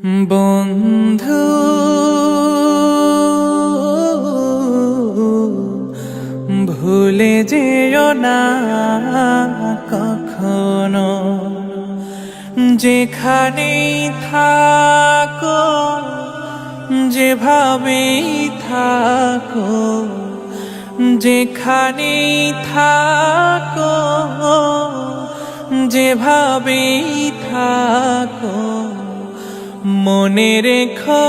বন্ধু ভুলে যেও না কখনো, যেখানেই থাকো যেভাবেই থাকো, যেখানেই থাকো যেভাবেই থাকো, মনে রেখো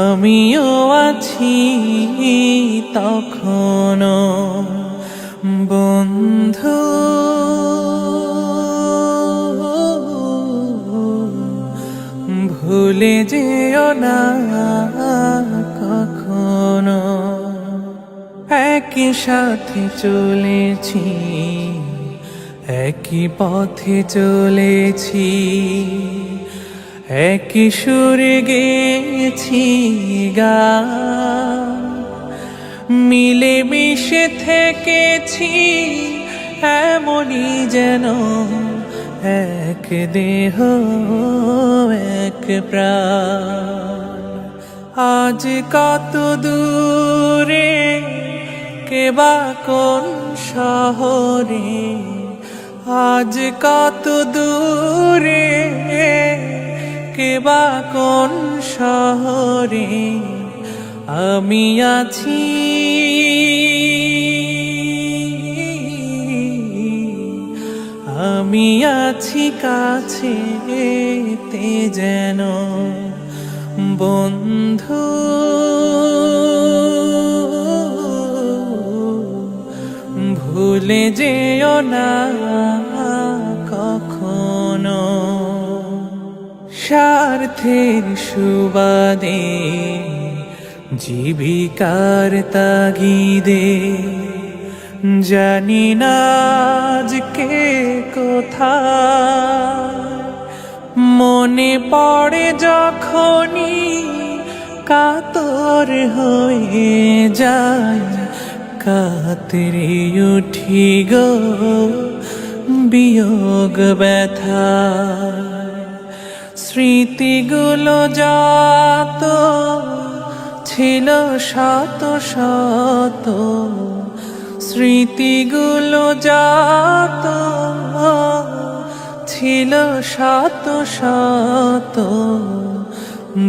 আমিও আছি তখনো। বন্ধু ভুলে যেও না কখনো। একই সাথে চলেছি, একই পথে চলেছি, একই সুরে গেছি গান, মিলে মিশে থেকেছি এমনই যেন এক দেহ এক প্রাণ। আজ কত দূরে কেবা কোন শহরে, আজ কত দূরে কেবা কোন শহরে, আমি আছি আমি আছি কাছেতে যেন। বন্ধু ভুলে যেও না কখনো। স্বার্থের সুবাদে জীবিকার তাগিদে জানি না আজকে কোথায়, মনে পড়ে যখনই কাতর হয়ে যায়, কাতরে উঠি গো বিয়োগ ব্যথা। স্মৃতিগুলো যত ছিল শত শত, স্মৃতিগুলো যত ছিল শত শত,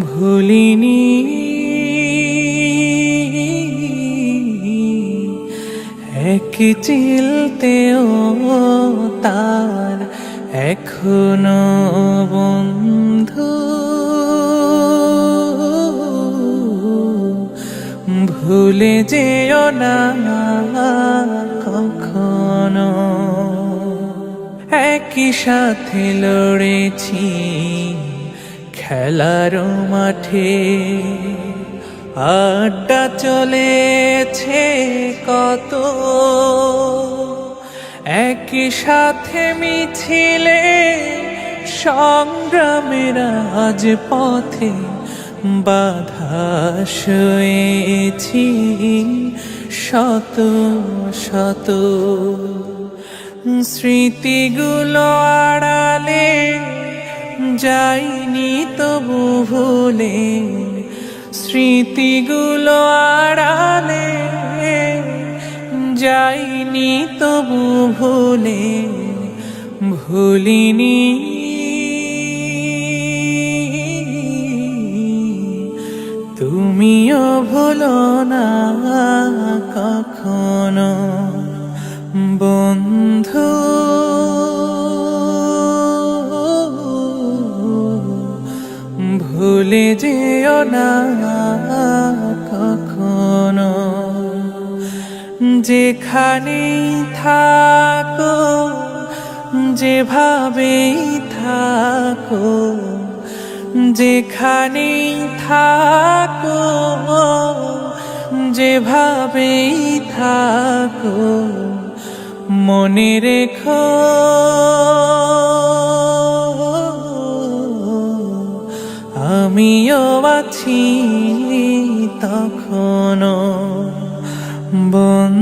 ভুলিনি এক চিলতেও তার এখনো। বন্ধু ভুলে যেও না কখনো। একই সাথে লড়েছি খেলার মাঠে, আড্ডা চলেছে কত, একই সাথে মিছিলে সংগ্রামের আজ পথে বাধা সয়েছি শত শত। স্মৃতিগুলো আড়ালে যাইনি তবু ভুলে, স্মৃতিগুলো আড়ালে যাইনি তবু ভুলে, ভুলিনি তুমিও ভুলো না কখনো। বন্ধু ভুলে যেও না কখনো, যেখানেই থাকো যেভাবেই থাকো, যেখানেই থাকো যেভাবেই থাকো, মনে রেখো আমিও আছি তখনো। বন্ধু